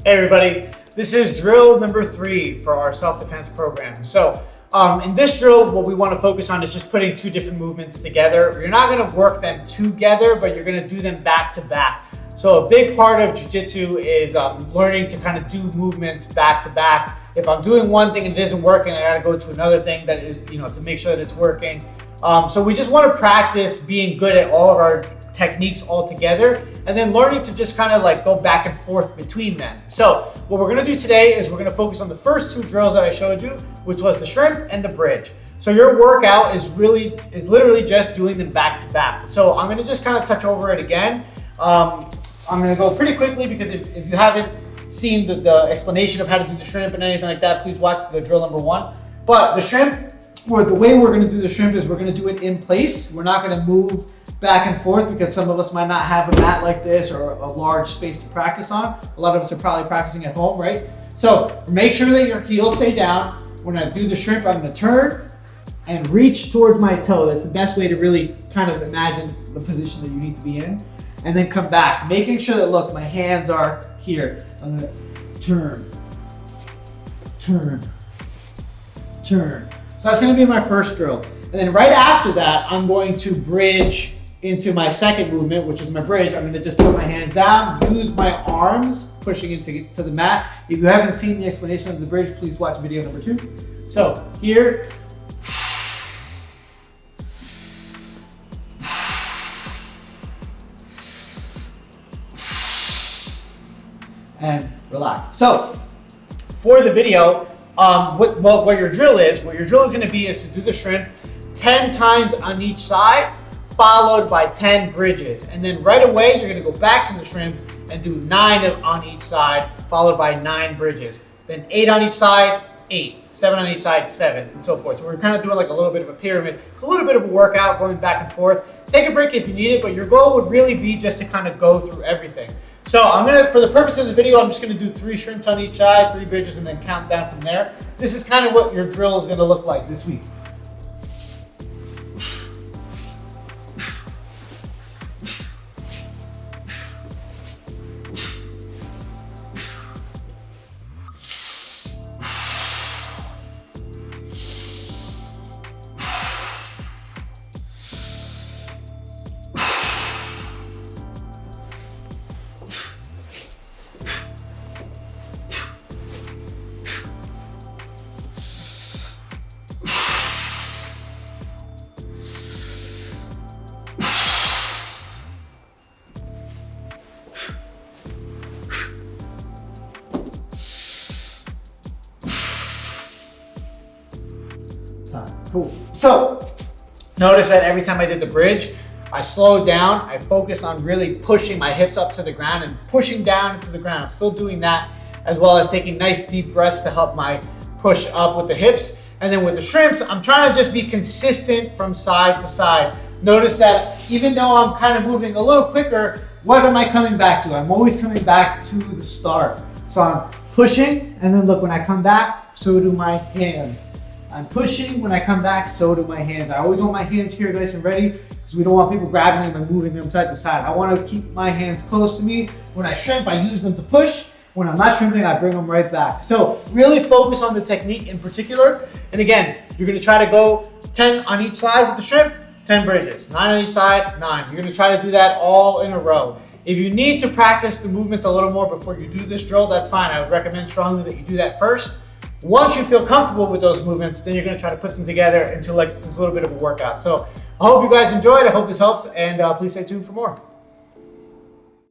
Hey everybody, this is drill number 3 for our self-defense program. So in this drill, what we want to focus on is just putting two different movements together. You're not going to work them together, but you're going to do them back to back. So a big part of jiu-jitsu is learning to kind of do movements back to back. If I'm doing one thing and it isn't working, I got to go to another thing that is, to make sure that it's working. So we just want to practice being good at all of our techniques all together, and then learning to just kind of like go back and forth between them. So what we're gonna do today is we're gonna focus on the first two drills that I showed you, which was the shrimp and the bridge. So your workout is literally just doing them back to back. So I'm gonna just kind of touch over it again. I'm gonna go pretty quickly because if you haven't seen the explanation of how to do the shrimp and anything like that, please watch the drill number 1. But the shrimp, or the way we're gonna do the shrimp is we're gonna do it in place. We're not gonna move back and forth because some of us might not have a mat like this or a large space to practice on. A lot of us are probably practicing at home, right? So make sure that your heels stay down. When I do the shrimp, I'm gonna turn and reach towards my toe. That's the best way to really kind of imagine the position that you need to be in. And then come back, making sure that, look, my hands are here. I'm gonna turn, turn, turn. So that's gonna be my first drill. And then right after that, I'm going to bridge into my second movement, which is my bridge. I'm gonna just put my hands down, use my arms, pushing into the mat. If you haven't seen the explanation of the bridge, please watch video number 2. So here, and relax. So for the video, what your drill is gonna be is to do the shrimp 10 times on each side, followed by 10 bridges. And then right away, you're gonna go back to the shrimp and do 9 on each side, followed by 9 bridges. Then 8 on each side, 8, 7 on each side, 7, and so forth. So we're kind of doing like a little bit of a pyramid. It's a little bit of a workout going back and forth. Take a break if you need it, but your goal would really be just to kind of go through everything. So for the purpose of the video, I'm just gonna do 3 shrimps on each side, 3 bridges, and then count down from there. This is kind of what your drill is gonna look like this week. Cool. So notice that every time I did the bridge, I slowed down. I focused on really pushing my hips up to the ground and pushing down into the ground. I'm still doing that, as well as taking nice deep breaths to help my push up with the hips. And then with the shrimps, I'm trying to just be consistent from side to side. Notice that even though I'm kind of moving a little quicker, what am I coming back to? I'm always coming back to the start. So I'm pushing, and then look, when I come back, so do my hands. I'm pushing, when I come back, so do my hands. I always want my hands here nice and ready because we don't want people grabbing them and moving them side to side. I want to keep my hands close to me. When I shrimp, I use them to push. When I'm not shrimping, I bring them right back. So really focus on the technique in particular. And again, you're going to try to go 10 on each side with the shrimp, 10 bridges, 9 on each side, 9. You're going to try to do that all in a row. If you need to practice the movements a little more before you do this drill, that's fine. I would recommend strongly that you do that first. Once you feel comfortable with those movements, then you're gonna try to put them together into like this little bit of a workout. So I hope you guys enjoyed. I hope this helps, and please stay tuned for more.